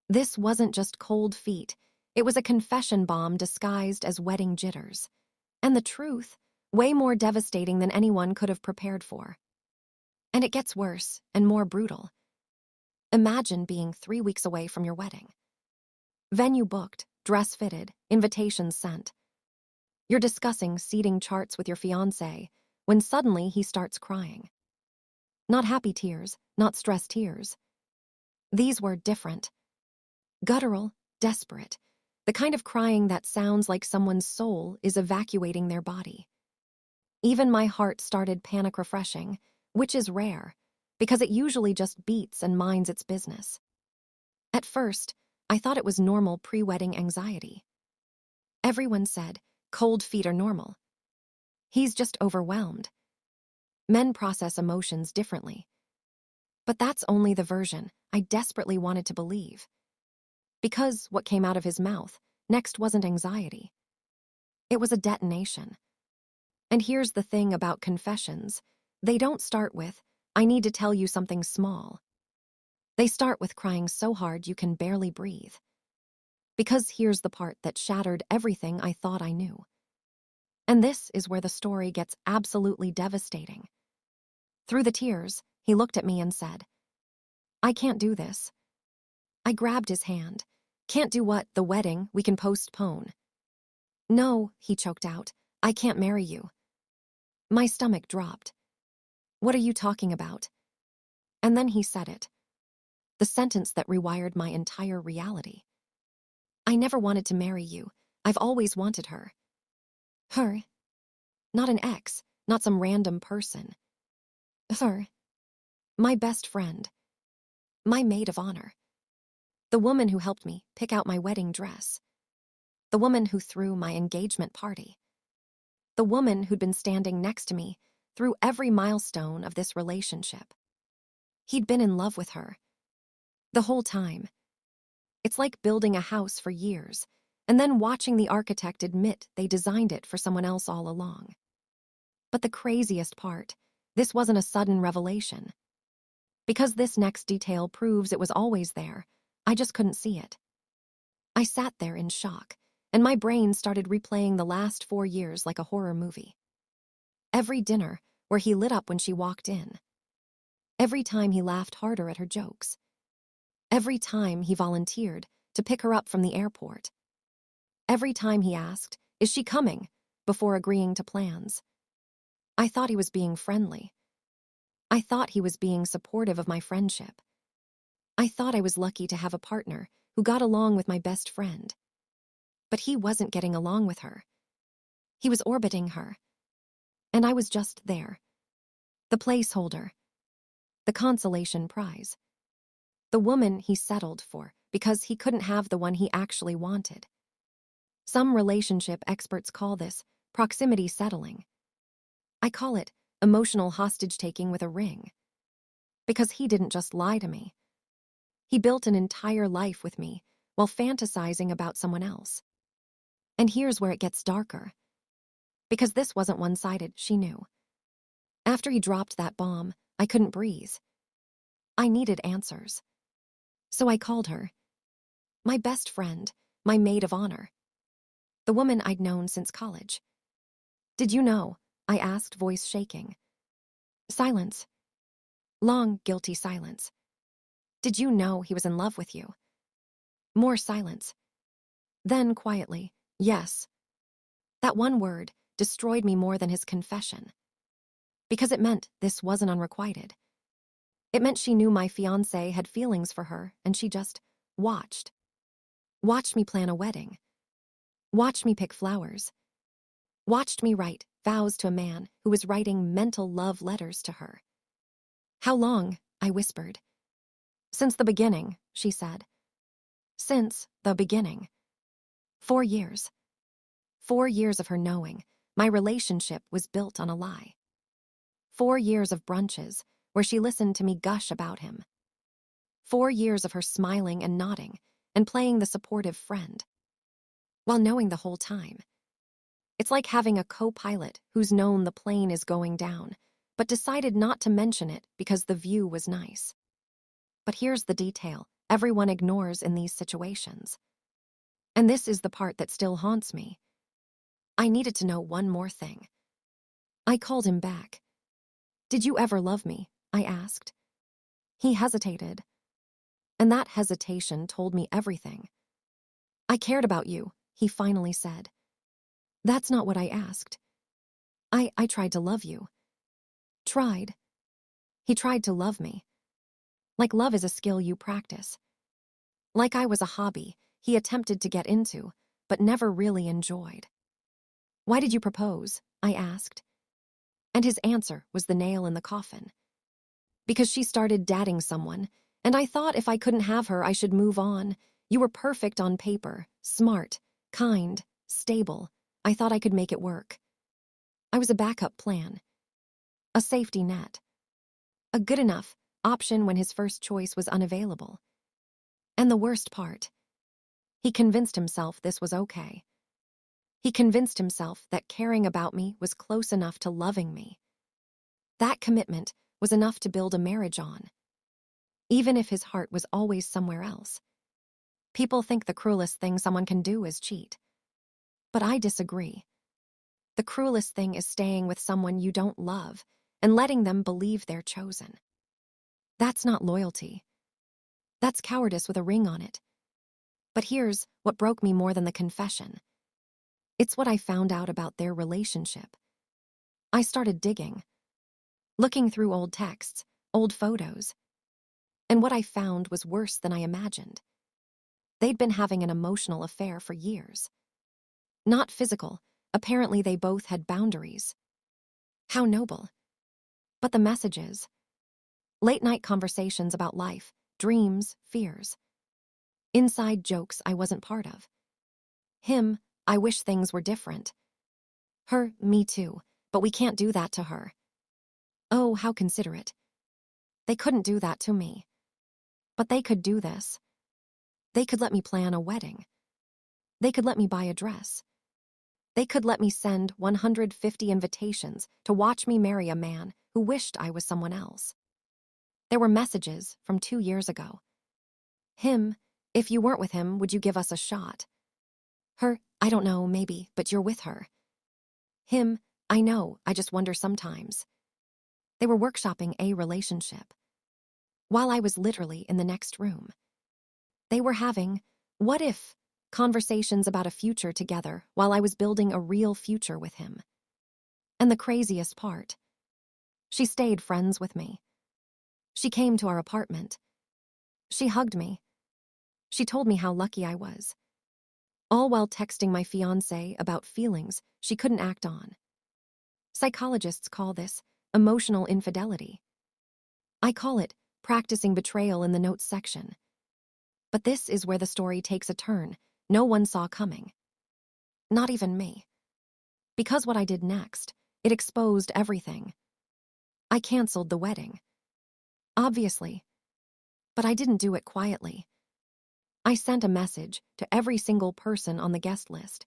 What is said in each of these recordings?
This wasn't just cold feet. It was a confession bomb disguised as wedding jitters. And the truth, way more devastating than anyone could have prepared for. And it gets worse and more brutal. Imagine being 3 weeks away from your wedding. Venue booked, dress fitted, invitations sent. You're discussing seating charts with your fiancé when suddenly he starts crying. Not happy tears, not stressed tears. These were different. Guttural, desperate. The kind of crying that sounds like someone's soul is evacuating their body. Even my heart started panic refreshing, which is rare, because it usually just beats and minds its business. At first, I thought it was normal pre-wedding anxiety. Everyone said, cold feet are normal. He's just overwhelmed. Men process emotions differently. But that's only the version I desperately wanted to believe. Because what came out of his mouth next wasn't anxiety. It was a detonation. And here's the thing about confessions. They don't start with, I need to tell you something small. They start with crying so hard you can barely breathe. Because here's the part that shattered everything I thought I knew. And this is where the story gets absolutely devastating. Through the tears, he looked at me and said, I can't do this. I grabbed his hand. Can't do what? The wedding, we can postpone. No, he choked out. I can't marry you. My stomach dropped. What are you talking about? And then he said it. The sentence that rewired my entire reality. I never wanted to marry you. I've always wanted her. Her. Not an ex, not some random person. Her. My best friend. My maid of honor. The woman who helped me pick out my wedding dress. The woman who threw my engagement party. The woman who'd been standing next to me through every milestone of this relationship. He'd been in love with her. The whole time. It's like building a house for years and then watching the architect admit they designed it for someone else all along. But the craziest part, this wasn't a sudden revelation. Because this next detail proves it was always there, I just couldn't see it. I sat there in shock, and my brain started replaying the last 4 years like a horror movie. Every dinner where he lit up when she walked in. Every time he laughed harder at her jokes. Every time he volunteered to pick her up from the airport. Every time he asked, is she coming, before agreeing to plans. I thought he was being friendly. I thought he was being supportive of my friendship. I thought I was lucky to have a partner who got along with my best friend. But he wasn't getting along with her. He was orbiting her. And I was just there. The placeholder. The consolation prize. The woman he settled for because he couldn't have the one he actually wanted. Some relationship experts call this proximity settling. I call it emotional hostage-taking with a ring. Because he didn't just lie to me. He built an entire life with me while fantasizing about someone else. And here's where it gets darker. Because this wasn't one-sided, she knew. After he dropped that bomb, I couldn't breathe. I needed answers. So I called her. My best friend, my maid of honor. The woman I'd known since college. Did you know? I asked, voice shaking. Silence. Long, guilty silence. Did you know he was in love with you? More silence. Then, quietly, yes. That one word destroyed me more than his confession. Because it meant this wasn't unrequited. It meant she knew my fiancé had feelings for her, and she just watched. Watched me plan a wedding. Watched me pick flowers. Watched me write vows to a man who was writing mental love letters to her. How long? I whispered. Since the beginning, she said. Since the beginning. 4 years. 4 years of her knowing my relationship was built on a lie. 4 years of brunches where she listened to me gush about him. 4 years of her smiling and nodding and playing the supportive friend. While knowing the whole time. It's like having a co-pilot who's known the plane is going down, but decided not to mention it because the view was nice. But here's the detail everyone ignores in these situations. And this is the part that still haunts me. I needed to know one more thing. I called him back. "Did you ever love me?" I asked. He hesitated, and that hesitation told me everything. "I cared about you," he finally said. "That's not what I asked. I tried to love you." Tried. He tried to love me. Like love is a skill you practice. Like I was a hobby he attempted to get into, but never really enjoyed. "Why did you propose?" I asked. And his answer was the nail in the coffin. "Because she started dating someone, and I thought if I couldn't have her, I should move on. You were perfect on paper, smart, kind, stable. I thought I could make it work. I was a backup plan, a safety net, a good enough option when his first choice was unavailable. And the worst part, he convinced himself this was okay. He convinced himself that caring about me was close enough to loving me. That commitment was enough to build a marriage on, even if his heart was always somewhere else. People think the cruelest thing someone can do is cheat. But I disagree. The cruelest thing is staying with someone you don't love and letting them believe they're chosen. That's not loyalty. That's cowardice with a ring on it. But here's what broke me more than the confession. It's what I found out about their relationship. I started digging, looking through old texts, old photos, and what I found was worse than I imagined. They'd been having an emotional affair for years. Not physical. Apparently they both had boundaries. How noble. But the messages, late-night conversations about life, dreams, fears, inside jokes I wasn't part of. Him, "I wish things were different." Her, "Me too, but we can't do that to her." Oh, how considerate. They couldn't do that to me. But they could do this. They could let me plan a wedding. They could let me buy a dress. They could let me send 150 invitations to watch me marry a man who wished I was someone else. There were messages from 2 years ago. Him, "If you weren't with him, would you give us a shot?" Her, "I don't know, maybe, but you're with her." Him, "I know, I just wonder sometimes." They were workshopping a relationship, while I was literally in the next room. They were having what if conversations about a future together while I was building a real future with him. And the craziest part, she stayed friends with me. She came to our apartment. She hugged me. She told me how lucky I was, all while texting my fiancé about feelings she couldn't act on. Psychologists call this emotional infidelity. I call it practicing betrayal in the notes section. But this is where the story takes a turn no one saw coming. Not even me. Because what I did next, it exposed everything. I canceled the wedding. Obviously. But I didn't do it quietly. I sent a message to every single person on the guest list.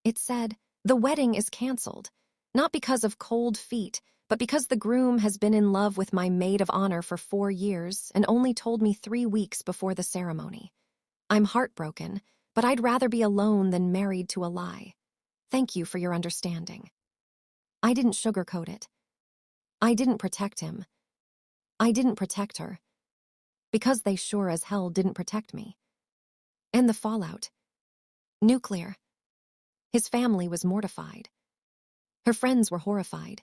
It said, "The wedding is canceled, not because of cold feet, but because the groom has been in love with my maid of honor for 4 years and only told me 3 weeks before the ceremony. I'm heartbroken, but I'd rather be alone than married to a lie. Thank you for your understanding." I didn't sugarcoat it. I didn't protect him. I didn't protect her. Because they sure as hell didn't protect me. And the fallout. Nuclear. His family was mortified. Her friends were horrified.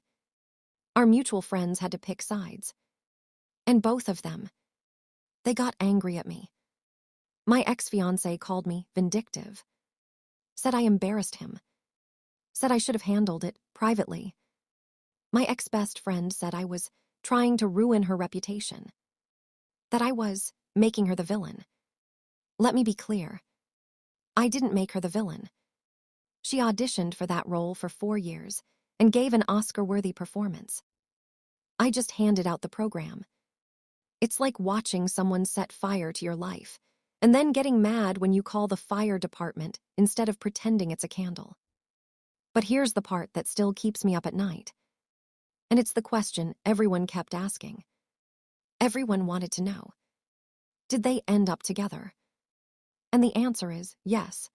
Our mutual friends had to pick sides. And both of them. They got angry at me. My ex-fiancé called me vindictive. Said I embarrassed him. Said I should have handled it privately. My ex-best friend said I was trying to ruin her reputation. That I was making her the villain. Let me be clear. I didn't make her the villain. She auditioned for that role for 4 years and gave an Oscar-worthy performance. I just handed out the program. It's like watching someone set fire to your life and then getting mad when you call the fire department instead of pretending it's a candle. But here's the part that still keeps me up at night. And it's the question everyone kept asking. Everyone wanted to know. Did they end up together? And the answer is yes.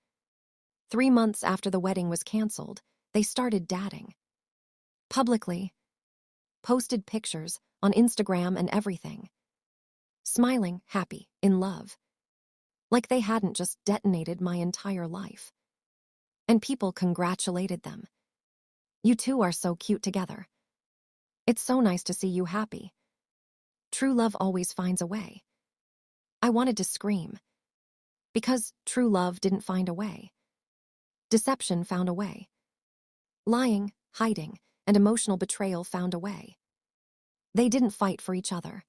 3 months after the wedding was canceled, they started dating. Publicly. Posted pictures on Instagram and everything. Smiling, happy, in love. Like they hadn't just detonated my entire life. And people congratulated them. You two are so cute together. It's so nice to see you happy. True love always finds a way. I wanted to scream. Because true love didn't find a way. Deception found a way. Lying, hiding, and emotional betrayal found a way. They didn't fight for each other.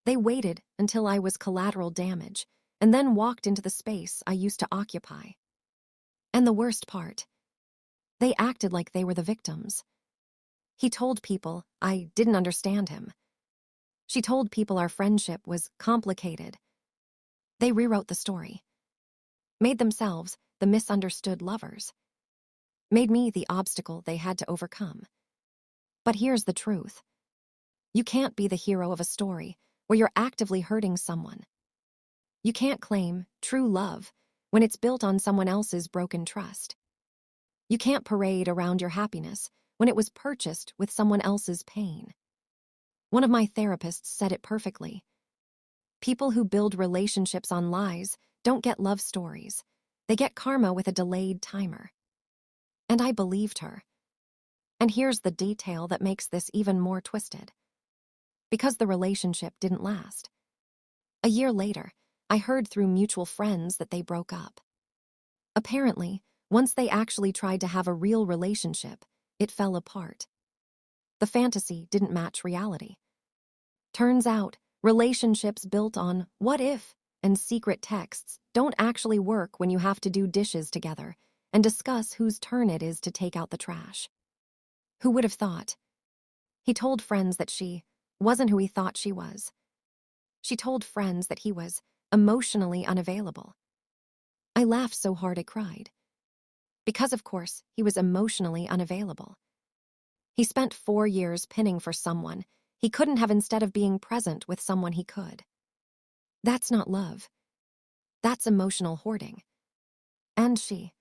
They waited until I was collateral damage and then walked into the space I used to occupy. And the worst part, they acted like they were the victims. He told people I didn't understand him. She told people our friendship was complicated. They rewrote the story. Made themselves the misunderstood lovers. Made me the obstacle they had to overcome. But here's the truth. You can't be the hero of a story where you're actively hurting someone. You can't claim true love when it's built on someone else's broken trust. You can't parade around your happiness when it was purchased with someone else's pain. One of my therapists said it perfectly. People who build relationships on lies don't get love stories. They get karma with a delayed timer. And I believed her. And here's the detail that makes this even more twisted. Because the relationship didn't last. A year later, I heard through mutual friends that they broke up. Apparently, once they actually tried to have a real relationship, it fell apart. The fantasy didn't match reality. Turns out, relationships built on what if and secret texts don't actually work when you have to do dishes together and discuss whose turn it is to take out the trash. Who would have thought? He told friends that she wasn't who he thought she was. She told friends that he was emotionally unavailable. I laughed so hard I cried. Because, of course, he was emotionally unavailable. He spent 4 years pinning for someone he couldn't have instead of being present with someone he could. That's not love. That's emotional hoarding. And she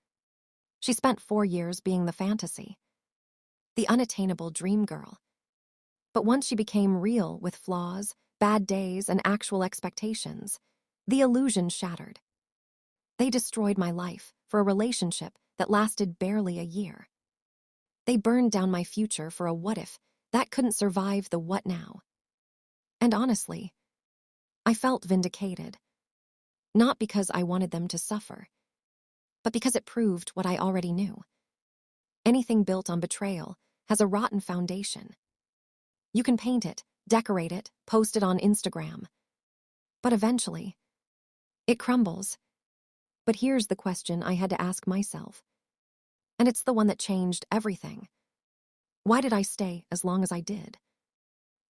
spent 4 years being the fantasy. The unattainable dream girl. But once she became real with flaws, bad days, and actual expectations, the illusion shattered. They destroyed my life for a relationship that lasted barely a year. They burned down my future for a what if that couldn't survive the what now. And honestly, I felt vindicated. Not because I wanted them to suffer, but because it proved what I already knew. Anything built on betrayal has a rotten foundation. You can paint it, decorate it, post it on Instagram. But eventually, it crumbles. But here's the question I had to ask myself. And it's the one that changed everything. Why did I stay as long as I did?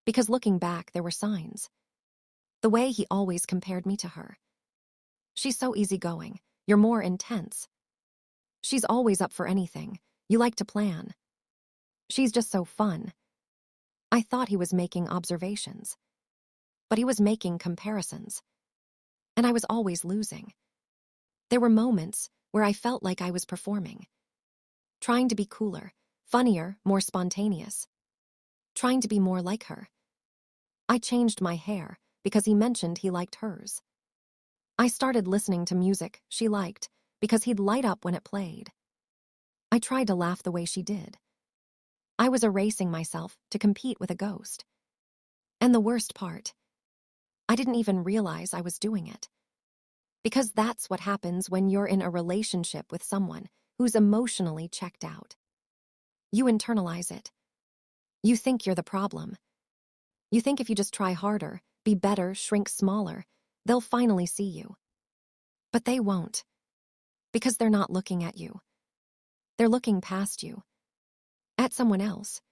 Because looking back, there were signs. The way he always compared me to her. She's so easygoing. You're more intense. She's always up for anything. You like to plan. She's just so fun. I thought he was making observations. But he was making comparisons. And I was always losing. There were moments where I felt like I was performing. Trying to be cooler, funnier, more spontaneous. Trying to be more like her. I changed my hair because he mentioned he liked hers. I started listening to music she liked because he'd light up when it played. I tried to laugh the way she did. I was erasing myself to compete with a ghost. And the worst part, I didn't even realize I was doing it. Because that's what happens when you're in a relationship with someone who's emotionally checked out. You internalize it. You think you're the problem. You think if you just try harder, be better, shrink smaller, they'll finally see you. But they won't. Because they're not looking at you. They're looking past you. At someone else.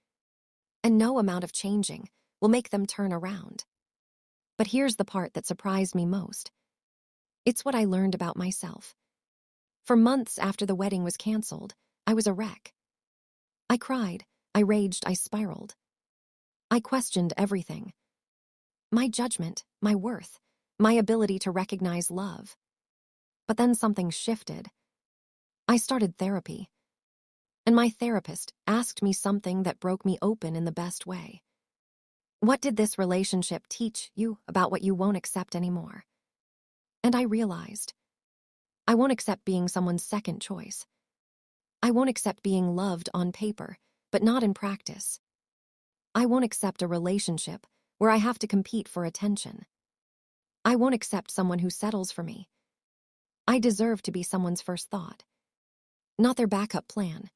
And no amount of changing will make them turn around. But here's the part that surprised me most. It's what I learned about myself. For months after the wedding was canceled, I was a wreck. I cried, I raged, I spiraled. I questioned everything. My judgment, my worth, my ability to recognize love. But then something shifted. I started therapy, and my therapist asked me something that broke me open in the best way. What did this relationship teach you about what you won't accept anymore? And I realized, I won't accept being someone's second choice. I won't accept being loved on paper, but not in practice. I won't accept a relationship where I have to compete for attention. I won't accept someone who settles for me. I deserve to be someone's first thought, not their backup plan,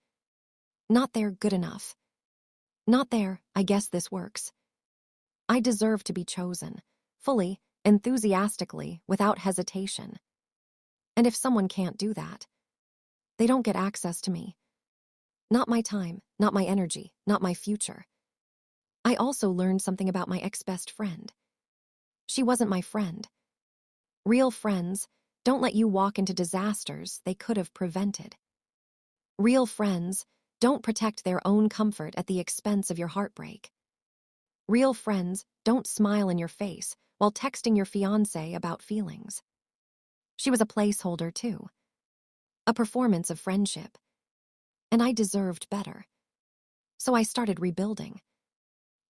not their good enough, not their I guess this works. I deserve to be chosen, fully, enthusiastically, without hesitation. And if someone can't do that, they don't get access to me. Not my time, not my energy, not my future. I also learned something about my ex-best friend. She wasn't my friend. Real friends don't let you walk into disasters they could have prevented. Real friends don't protect their own comfort at the expense of your heartbreak. Real friends don't smile in your face while texting your fiancé about feelings. She was a placeholder too, a performance of friendship. And I deserved better. So I started rebuilding.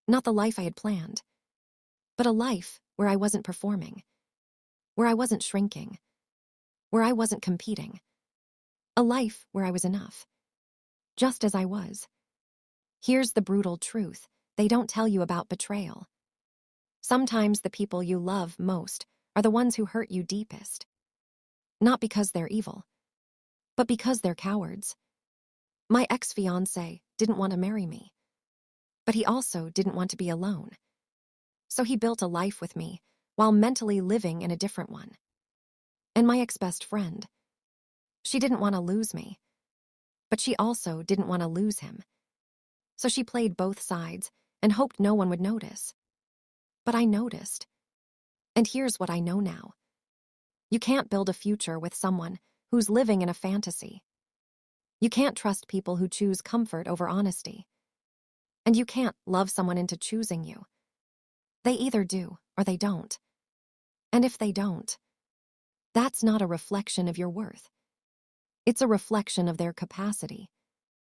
Not the life I had planned, but a life where I wasn't performing, where I wasn't shrinking, where I wasn't competing. A life where I was enough, just as I was. Here's the brutal truth they don't tell you about betrayal. Sometimes the people you love most are the ones who hurt you deepest. Not because they're evil, but because they're cowards. My ex-fiancé didn't want to marry me, but he also didn't want to be alone. So he built a life with me while mentally living in a different one. And my ex-best friend, she didn't want to lose me, but she also didn't want to lose him. So she played both sides and hoped no one would notice. But I noticed. And here's what I know now. You can't build a future with someone who's living in a fantasy. You can't trust people who choose comfort over honesty. And you can't love someone into choosing you. They either do or they don't. And if they don't, that's not a reflection of your worth. It's a reflection of their capacity.